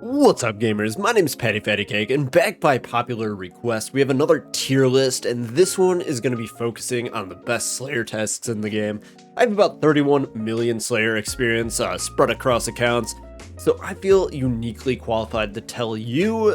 What's up, gamers? My name is Patty Fatty Cake, and back by popular request, we have another tier list, and this one is going to be focusing on the best Slayer tasks in the game. I have about 31 million Slayer experience spread across accounts, so I feel uniquely qualified to tell you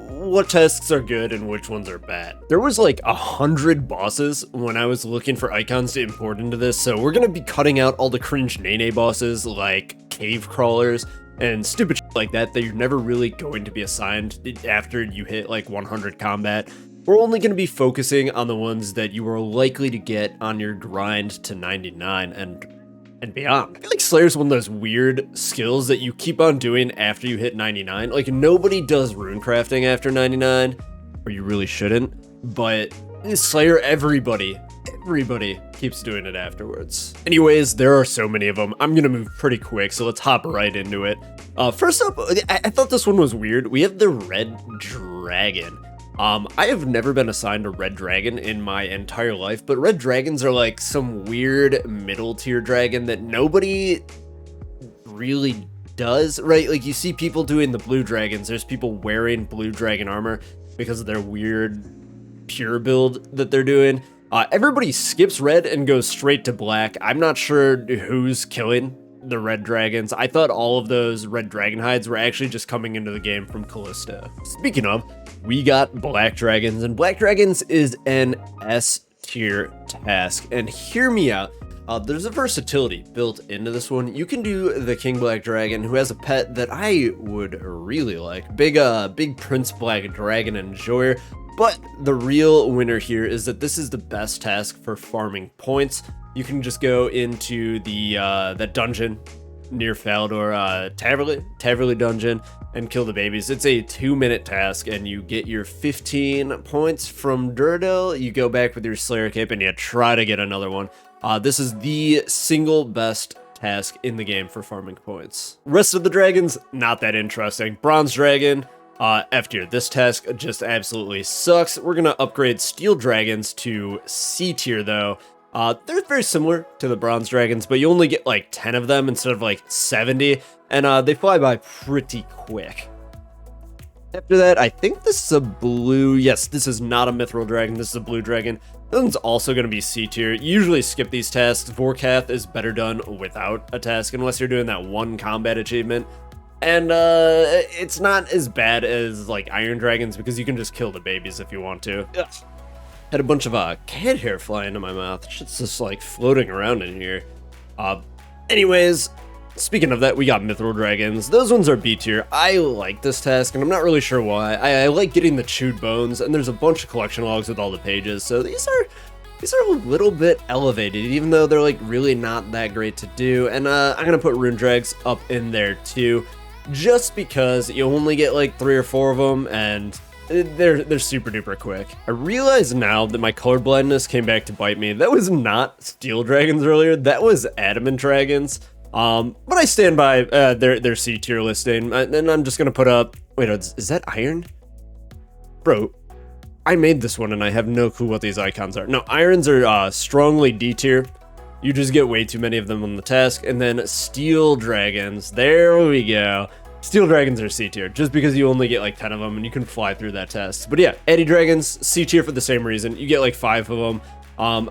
what tasks are good and which ones are bad. There was like 100 bosses when I was looking for icons to import into this, so we're going to be cutting out all the cringe Nene bosses like cave crawlers and stupid shit like that you're never really going to be assigned after you hit like 100 combat. We're only going to be focusing on the ones that you are likely to get on your grind to 99 and beyond. I feel like Slayer's one of those weird skills that you keep on doing after you hit 99. Like, nobody does rune crafting after 99, or you really shouldn't, but Slayer, everybody keeps doing it afterwards. Anyways, there are so many of them. I'm gonna move pretty quick, so let's hop right into it. First up, I thought this one was weird. We have the Red Dragon. I have never been assigned a Red Dragon in my entire life, but Red Dragons are like some weird middle tier dragon that nobody really does, right? Like, you see people doing the Blue Dragons. There's people wearing Blue Dragon armor because of their weird pure build that they're doing. Everybody skips red and goes straight to black. I'm not sure who's killing the red dragons. I thought all of those red dragon hides were actually just coming into the game from Callisto. Speaking of, we got black dragons, and black dragons is an S tier task. And hear me out. There's a versatility built into this one. You can do the King Black Dragon, who has a pet that I would really like. Big Prince Black Dragon Enjoyer. But the real winner here is that this is the best task for farming points. You can just go into the that dungeon near Falador, Taverley dungeon, and kill the babies. It's a 2-minute task, and you get your 15 points from Duradel. You go back with your Slayer cape, and you try to get another one. This is the single best task in the game for farming points. Rest of the dragons, not that interesting. Bronze Dragon, F tier. This task just absolutely sucks. We're gonna upgrade Steel Dragons to C tier though. They're very similar to the Bronze Dragons, but you only get like 10 of them instead of like 70, and they fly by pretty quick. After that, I think this is a blue. Yes, this is not a Mithril Dragon. This is a Blue Dragon. This one's also going to be C tier. You usually skip these tasks. Vorkath is better done without a task, unless you're doing that one combat achievement. And it's not as bad as like Iron Dragons because you can just kill the babies if you want to. Ugh. Had a bunch of cat hair fly into my mouth. Shit's just like floating around in here. Anyways, speaking of that, we got Mithril Dragons. Those ones are B tier. I like this task, and I'm not really sure why. I like getting the chewed bones, and there's a bunch of collection logs with all the pages, so these are a little bit elevated, even though they're like really not that great to do. And I'm gonna put Rune Drags up in there too, just because you only get like 3 or 4 of them, and they're super duper quick. I realize now that my color blindness came back to bite me. That was not Steel Dragons earlier, that was Adamant Dragons. But I stand by their C tier listing, and I'm just gonna put up, wait, is that Iron? Bro, I made this one and I have no clue what these icons are. No, Irons are strongly D tier. You just get way too many of them on the task. And then Steel Dragons, there we go. Steel Dragons are C tier, just because you only get like 10 of them and you can fly through that test. But yeah, Eddy Dragons, C tier for the same reason. You get like 5 of them.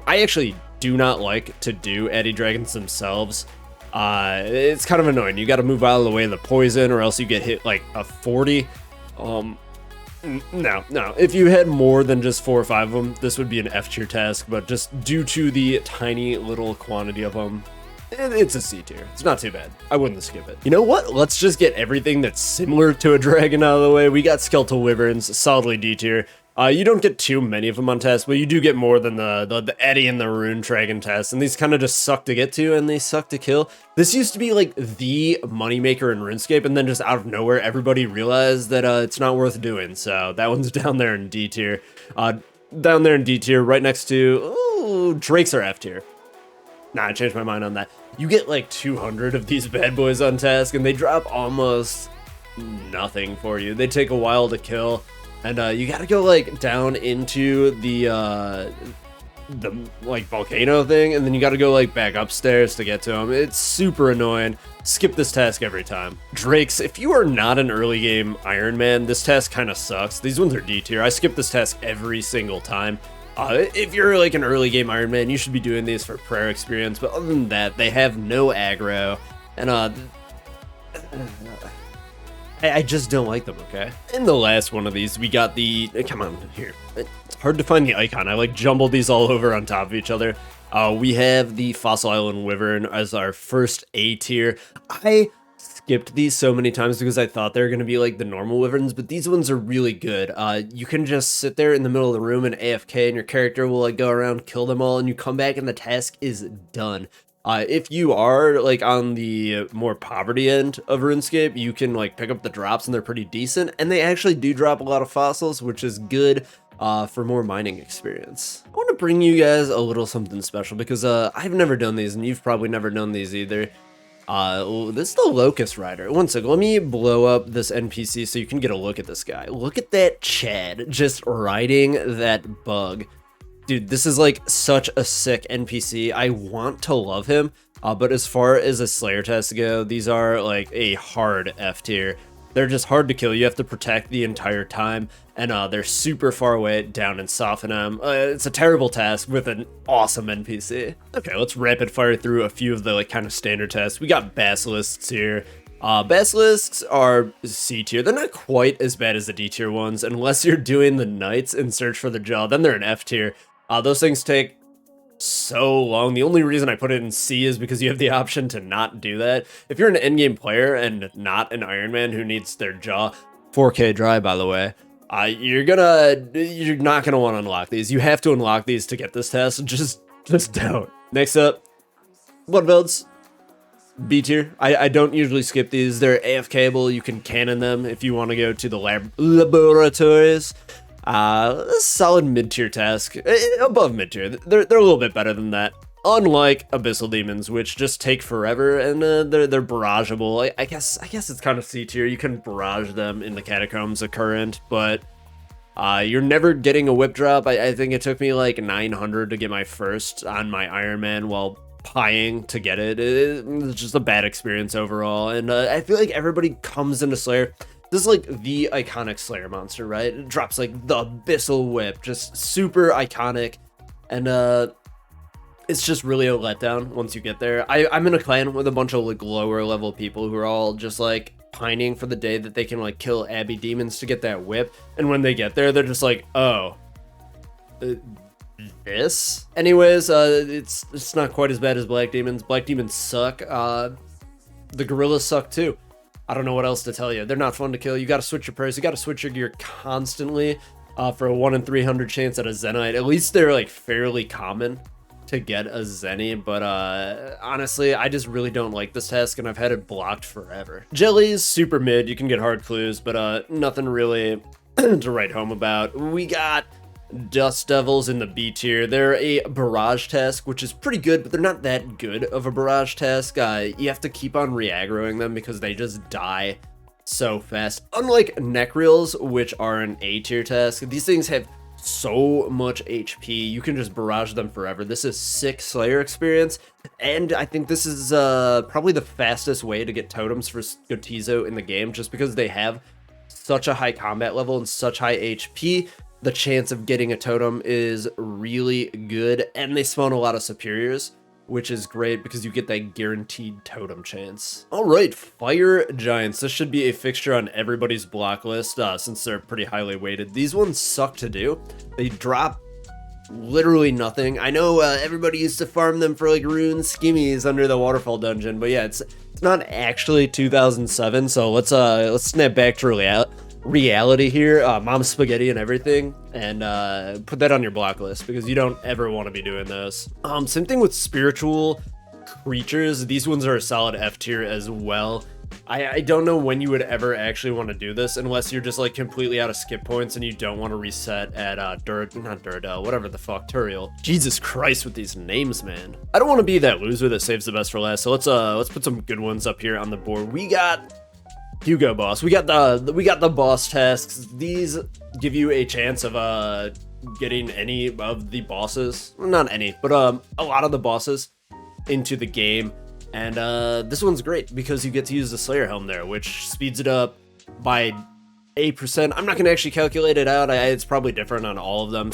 I actually do not like to do Eddy Dragons themselves. It's kind of annoying. You got to move out of the way of the poison, or else you get hit like a 40. No. If you had more than just 4 or 5 of them, this would be an F tier task, but just due to the tiny little quantity of them, it's a C tier. It's not too bad. I wouldn't skip it. You know what? Let's just get everything that's similar to a dragon out of the way. We got Skeletal Wyverns, solidly D tier. You don't get too many of them on tests, but you do get more than the Eddy and the Rune Dragon tests, and these kind of just suck to get to, and they suck to kill. This used to be like the moneymaker in RuneScape, and then just out of nowhere, everybody realized that it's not worth doing, so that one's down there in D tier. Down there in D tier, right next to, Drakes are F tier. Nah, I changed my mind on that. You get like 200 of these bad boys on task, and they drop almost nothing for you. They take a while to kill. And you gotta go like down into the the like volcano thing, and then you got to go like back upstairs to get to him. It's super annoying. Skip this task every time. Drakes, if you are not an early game Iron Man, this task kind of sucks. These ones are D tier. I skip this task every single time. If you're like an early game Iron Man, you should be doing these for prayer experience, but other than that, they have no aggro, and I just don't like them, okay? In the last one of these, we got the, come on, here. It's hard to find the icon. I like jumbled these all over on top of each other. We have the Fossil Island Wyvern as our first A tier. I skipped these so many times because I thought they were going to be like the normal Wyverns, but these ones are really good. You can just sit there in the middle of the room and AFK, and your character will like go around, kill them all, and you come back and the task is done. If you are like on the more poverty end of RuneScape, you can like pick up the drops and they're pretty decent, and they actually do drop a lot of fossils, which is good for more mining experience. I want to bring you guys a little something special because I've never done these, and you've probably never done these either. This is the Locust Rider. One second, let me blow up this NPC so you can get a look at this guy. Look at that Chad just riding that bug. Dude, this is like such a sick NPC. I want to love him, but as far as a Slayer test go, these are like a hard F tier. They're just hard to kill. You have to protect the entire time, and they're super far away down in Sophanam. It's a terrible task with an awesome NPC. Okay, let's rapid fire through a few of the like kind of standard tests. We got Basilisks here. Basilisks are C tier. They're not quite as bad as the D tier ones, unless you're doing the Knights in Search for the Jaw. Then they're an F tier. Those things take so long. The only reason I put it in C is because you have the option to not do that. If you're an endgame player and not an Iron Man who needs their jaw, 4K dry by the way, you're not gonna want to unlock these. You have to unlock these to get this test. Just don't. Next up, Bloodvelds. B tier. I don't usually skip these. They're AFKable. You can cannon them if you want to go to the laboratories. Solid mid-tier task, above mid-tier. They're a little bit better than that. Unlike Abyssal Demons, which just take forever, and they're barrageable. I guess it's kind of C tier. You can barrage them in the Catacombs of Current, but you're never getting a whip drop. I think it took me like 900 to get my first on my Iron Man while pieing to get it. It's just a bad experience overall, and I feel like everybody comes into Slayer. This is like the iconic Slayer monster, right? It drops like the Abyssal Whip, just super iconic, and it's just really a letdown once you get there. I'm in a clan with a bunch of like lower level people who are all just like pining for the day that they can like kill Abbey demons to get that whip, and when they get there, they're just like, oh, this? Anyways, it's not quite as bad as Black Demons. Black Demons suck. The Gorillas suck too. I don't know what else to tell you. They're not fun to kill. You got to switch your prayers. You got to switch your gear constantly for a 1 in 300 chance at a Zenite. At least they're like fairly common to get a Zenny, but honestly, I just really don't like this task, and I've had it blocked forever. Jellies, super mid. You can get hard clues, but nothing really to write home about. We got Dust Devils in the B tier. They're a barrage task, which is pretty good, but they're not that good of a barrage task. You have to keep on re-aggroing them because they just die so fast. Unlike Necreals, which are an A tier task, these things have so much HP. You can just barrage them forever. This is sick Slayer experience, and I think this is probably the fastest way to get totems for Skotizo in the game, just because they have such a high combat level and such high HP. The chance of getting a totem is really good, and they spawn a lot of superiors, which is great because you get that guaranteed totem chance. All right, Fire Giants. This should be a fixture on everybody's block list since they're pretty highly weighted. These ones suck to do. They drop literally nothing. I know everybody used to farm them for like rune skimmies under the waterfall dungeon, but yeah, it's not actually 2007. So let's snap back to reality here, mom spaghetti and everything, and put that on your block list because you don't ever want to be doing those. Same thing with spiritual creatures. These ones are a solid F tier as well. I don't know when you would ever actually want to do this unless you're just like completely out of skip points and you don't want to reset at not Duradel, whatever the fuck, Turiel. Jesus Christ with these names, man. I don't want to be that loser that saves the best for last, so let's put some good ones up here on the board. We got Hugo Boss. We got the boss tasks. These give you a chance of getting any of the bosses, well, not any, but a lot of the bosses into the game. And this one's great because you get to use the Slayer Helm there, which speeds it up by 8%. I'm not going to actually calculate it out. It's probably different on all of them.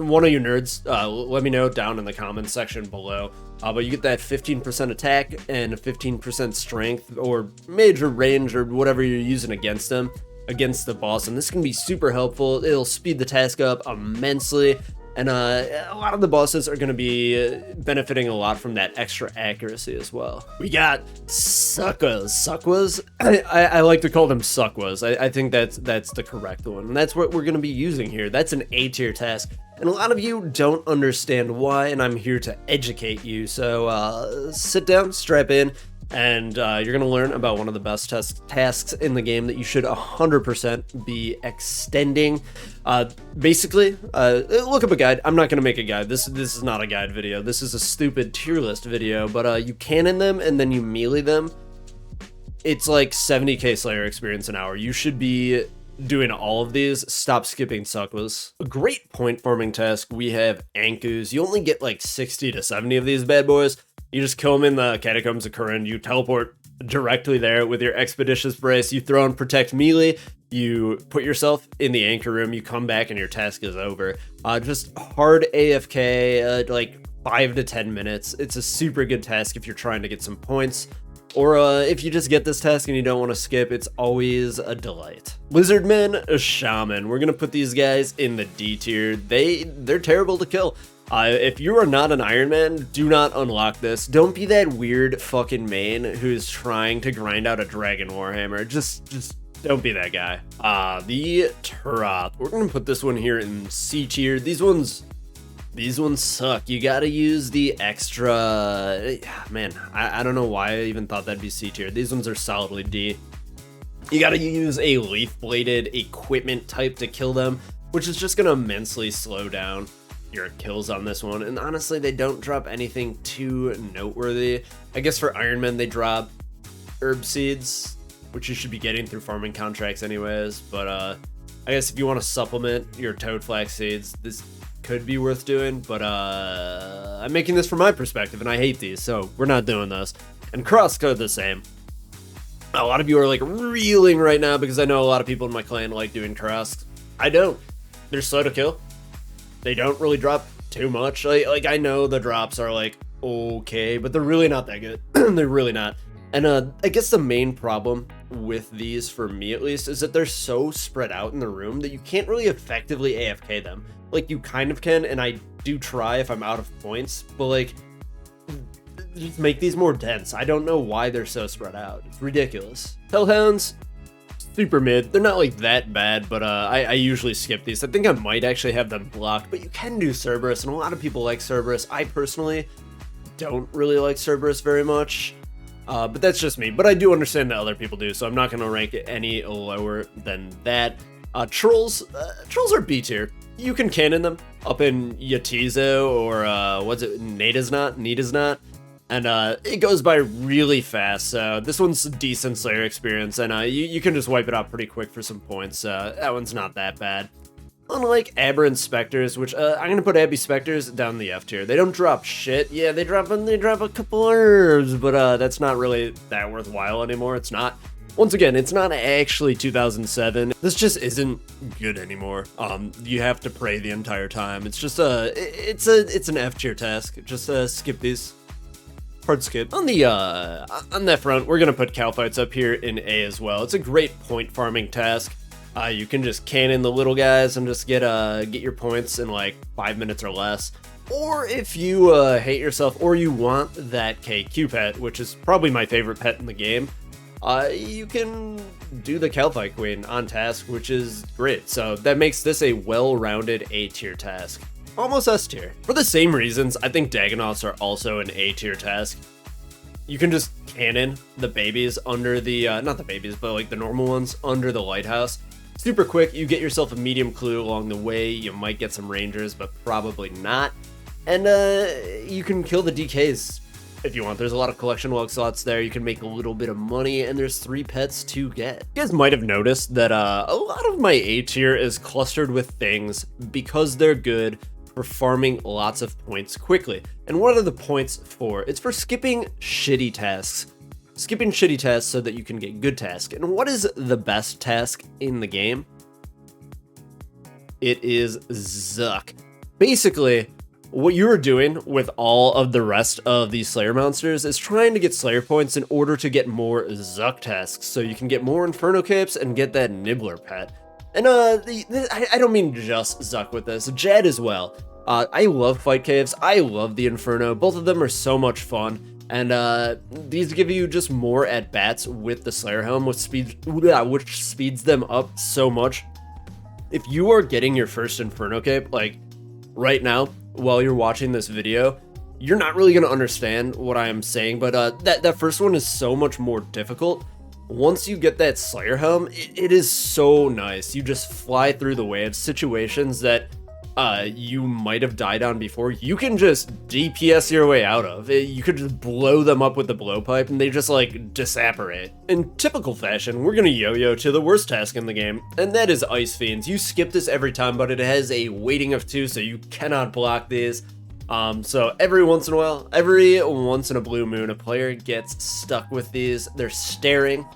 One of you nerds, let me know down in the comments section below. But you get that 15% attack and 15% strength or major range or whatever you're using against them, against the boss. And this can be super helpful. It'll speed the task up immensely. And a lot of the bosses are going to be benefiting a lot from that extra accuracy as well. We got Suckwas. Suckwas? I like to call them Suckwas. I think that's the correct one. And that's what we're going to be using here. That's an A tier task. And a lot of you don't understand why, and I'm here to educate you. So sit down, strap in, and you're going to learn about one of the best tasks in the game that you should 100% be extending. Basically, look up a guide. I'm not going to make a guide. This is not a guide video. This is a stupid tier list video, but you cannon them and then you melee them. It's like 70k Slayer experience an hour. You should be doing all of these. Stop skipping Suckwas. A great point farming task, we have Ankus. You only get like 60 to 70 of these bad boys. You just kill them in the Catacombs of Corinne, you teleport directly there with your Expeditious Brace, you throw in Protect Melee, you put yourself in the anchor room, you come back and your task is over. Just hard AFK, like 5 to 10 minutes. It's a super good task if you're trying to get some points. Or if you just get this task and you don't want to skip, it's always a delight. Lizardmen, a Shaman. We're going to put these guys in the D tier. They're terrible to kill. If you are not an Iron Man, do not unlock this. Don't be that weird fucking main who's trying to grind out a Dragon Warhammer. Just don't be that guy. The Troth. We're going to put this one here in C tier. These ones suck. You gotta use the extra, man, I don't know why I even thought that'd be C tier. These ones are solidly D. You gotta use a leaf bladed equipment type to kill them, which is just gonna immensely slow down your kills on this one. And honestly, they don't drop anything too noteworthy. I guess for Iron Men, they drop herb seeds, which you should be getting through farming contracts anyways. But I guess if you want to supplement your toad flax seeds, this could be worth doing, but I'm making this from my perspective and I hate these, so we're not doing this. And crosscode the same. A lot of you are like reeling right now because I know a lot of people in my clan like doing cross. I don't. They're slow to kill. They don't really drop too much. Like I know the drops are like okay, but they're really not that good. They're really not. And I guess the main problem with these, for me at least, is that they're so spread out in the room that you can't really effectively AFK them. Like, you kind of can, and I do try if I'm out of points, but like, just make these more dense. I don't know why they're so spread out. It's ridiculous. Hellhounds, super mid. They're not like that bad, but I usually skip these. I think I might actually have them blocked, but you can do Cerberus, and a lot of people like Cerberus. I personally don't really like Cerberus very much. But that's just me. But I do understand that other people do, so I'm not going to rank it any lower than that. Trolls are B tier. You can cannon them up in Yatizo or what's it, Nada's and it goes by really fast. So this one's a decent Slayer experience, and you can just wipe it out pretty quick for some points. That one's not that bad. Unlike Aberrant Spectres, which I'm gonna put Abbey Spectres down the F tier. They don't drop shit. Yeah, they drop a couple herbs, but that's not really that worthwhile anymore. It's not. Once again, it's not actually 2007. This just isn't good anymore. You have to pray the entire time. It's just it's an F tier task. Just skip these. Hard skip. On that front, we're gonna put cow fights up here in A as well. It's a great point farming task. You can just cannon the little guys and just get your points in like 5 minutes or less. Or if you hate yourself or you want that KQ pet, which is probably my favorite pet in the game, you can do the Calpite Queen on task, which is great. So that makes this a well-rounded A tier task. Almost S tier. For the same reasons, I think Dagonoths are also an A tier task. You can just cannon the babies under the, not the babies, but like the normal ones under the lighthouse. Super quick, you get yourself a medium clue along the way. You might get some rangers, but probably not. And you can kill the DKs if you want. There's a lot of collection log slots there. You can make a little bit of money, and there's 3 pets to get. You guys might have noticed that a lot of my A tier is clustered with things because they're good for farming lots of points quickly. And what are the points for? It's for skipping shitty tasks. Skipping shitty tasks so that you can get good tasks. And what is the best task in the game? It is Zuck. Basically, what you are doing with all of the rest of these Slayer monsters is trying to get Slayer points in order to get more Zuck tasks, so you can get more Inferno capes and get that Nibbler pet. And I don't mean just Zuck with this, Jad as well. I love fight caves, I love the Inferno, both of them are so much fun, and these give you just more at-bats with the Slayer helm, which speeds them up so much. If you are getting your first Inferno cape, like, right now, while you're watching this video, you're not really going to understand what I am saying, but that first one is so much more difficult. Once you get that Slayer helm, it is so nice. You just fly through the waves, situations that you might have died on before, you can just DPS your way out of. You could just blow them up with the blowpipe and they just like disapparate. In typical fashion, we're gonna yo-yo to the worst task in the game, and that is Ice Fiends. You skip this every time, but it has a weighting of 2, so you cannot block these. So every once in a blue moon, a player gets stuck with these. They're staring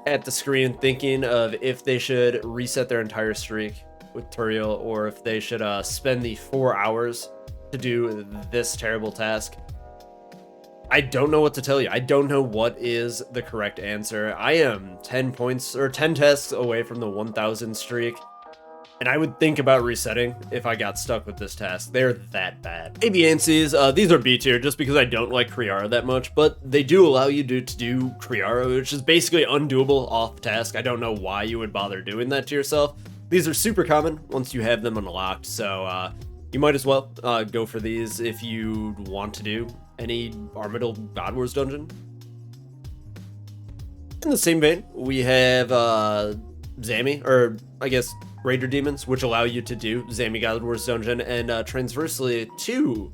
at the screen thinking of if they should reset their entire streak with Turiel, or if they should spend the 4 hours to do this terrible task. I don't know what to tell you. I don't know what is the correct answer. I am 10 tasks away from the 1000 streak, and I would think about resetting if I got stuck with this task. They're that bad. Abiances, these are B tier just because I don't like Kriara that much, but they do allow you to do Kriara, which is basically undoable off task. I don't know why you would bother doing that to yourself. These are super common once you have them unlocked, so you might as well go for these if you want to do any Armadyl Godwars dungeon. In the same vein, we have Zami, or I guess Raider Demons, which allow you to do Zami Godwars dungeon, and transversely to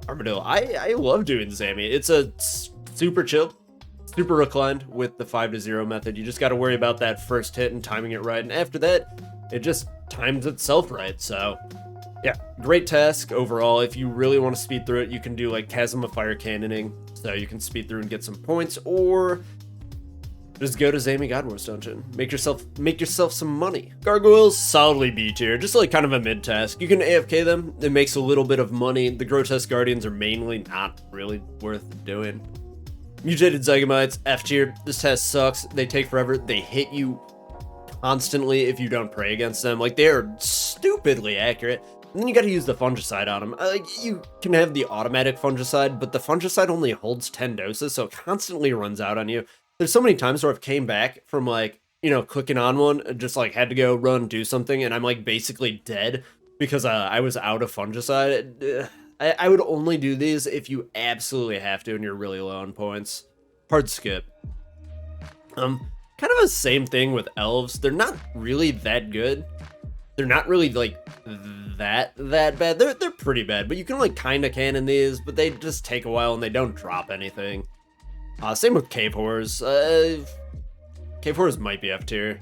Armadyl. I love doing Zami. It's a super chill, super reclined with the 5-0 method. You just got to worry about that first hit and timing it right, and after that, it just times itself right. So yeah, great task overall. If you really want to speed through it, you can do like Chasm of Fire Cannoning, so you can speed through and get some points, or just go to Zami Godwars dungeon. Make yourself some money. Gargoyles, solidly B tier, just like kind of a mid task. You can AFK them, it makes a little bit of money. The Grotesque Guardians are mainly not really worth doing. Mutated Zygomites, F tier. This task sucks. They take forever. They hit you constantly if you don't pray against them. Like, they are stupidly accurate. And then you gotta use the fungicide on them. Like, you can have the automatic fungicide, but the fungicide only holds 10 doses, so it constantly runs out on you. There's so many times where I've came back from, like, you know, clicking on one, just like had to go run, do something, and I'm like basically dead because I was out of fungicide. I would only do these if you absolutely have to and you're really low on points. Hard skip. Kind of the same thing with elves. They're not really that good. They're not really like that bad. They're pretty bad, but you can like kind of cannon these, but they just take a while and they don't drop anything. Same with cave horrors. Cave horrors might be F tier.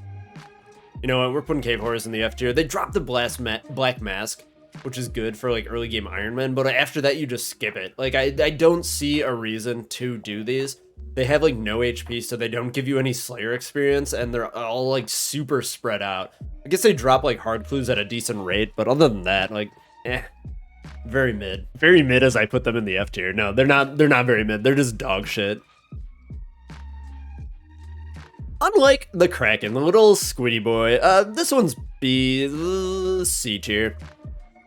You know what? We're putting cave horrors in the F tier. They drop the black mask, which is good for like early game Iron Man, but after that you just skip it. Like, I don't see a reason to do these. They have like no HP, so they don't give you any Slayer experience, and they're all like super spread out. I guess they drop like hard clues at a decent rate, but other than that, like, very mid. Very mid as I put them in the F tier. No, they're not very mid. They're just dog shit. Unlike the Kraken, the little squiddy boy, this one's C tier.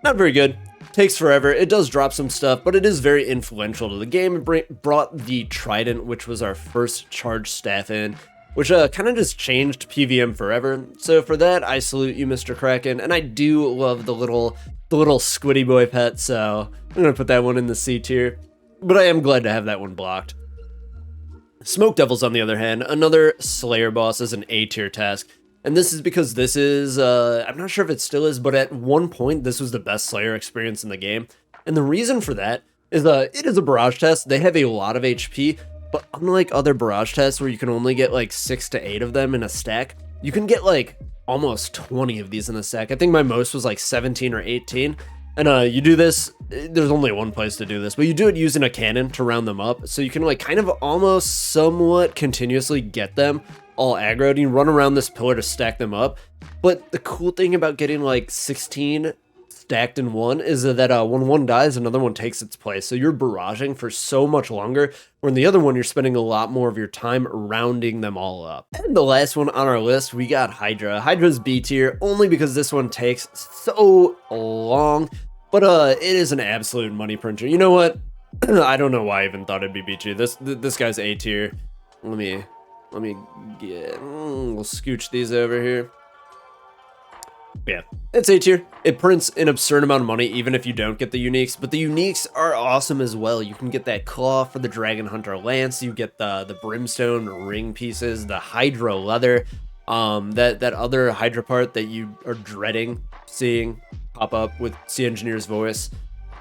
Not very good. Takes forever. It does drop some stuff, but it is very influential to the game. It brought the Trident, which was our first charged staff in, which kind of just changed PVM forever. So for that, I salute you, Mr. Kraken, and I do love the little squiddy boy pet, so I'm gonna put that one in the C tier. But I am glad to have that one blocked. Smoke Devils, on the other hand, another Slayer boss, is an A tier task. And this is because this is, I'm not sure if it still is, but at one point, this was the best Slayer experience in the game. And the reason for that is it is a barrage test. They have a lot of HP, but unlike other barrage tests where you can only get like 6 to 8 of them in a stack, you can get like almost 20 of these in a stack. I think my most was like 17 or 18. And you do this, there's only one place to do this, but you do it using a cannon to round them up. So you can like kind of almost somewhat continuously get them all aggroed, and you run around this pillar to stack them up. But the cool thing about getting like 16 stacked in one is that when one dies, another one takes its place. So you're barraging for so much longer, where in the other one, you're spending a lot more of your time rounding them all up. And the last one on our list, we got Hydra. Hydra's B tier, only because this one takes so long. But it is an absolute money printer. You know what? I don't know why I even thought it'd be B tier. This guy's A tier. Let me get. We'll scooch these over here. Yeah, it's A tier. It prints an absurd amount of money, even if you don't get the uniques. But the uniques are awesome as well. You can get that claw for the Dragon Hunter Lance. You get the Brimstone ring pieces, the Hydra leather, that other Hydra part that you are dreading seeing pop up with Sea Engineer's voice.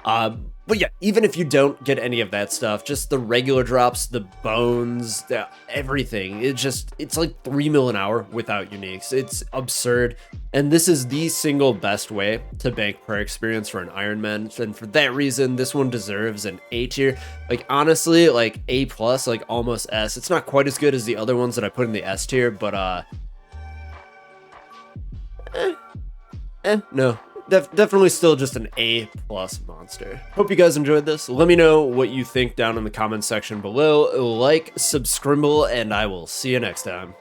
But yeah, even if you don't get any of that stuff, just the regular drops, the bones, everything, it's like 3 mil an hour without uniques. It's absurd. And this is the single best way to bank prayer experience for an Iron Man. And for that reason, this one deserves an A tier. Like honestly, like A plus, like almost S. It's not quite as good as the other ones that I put in the S tier, but no. Definitely still just an A plus monster. Hope you guys enjoyed this. Let me know what you think down in the comments section below. Like, subscribe, and I will see you next time.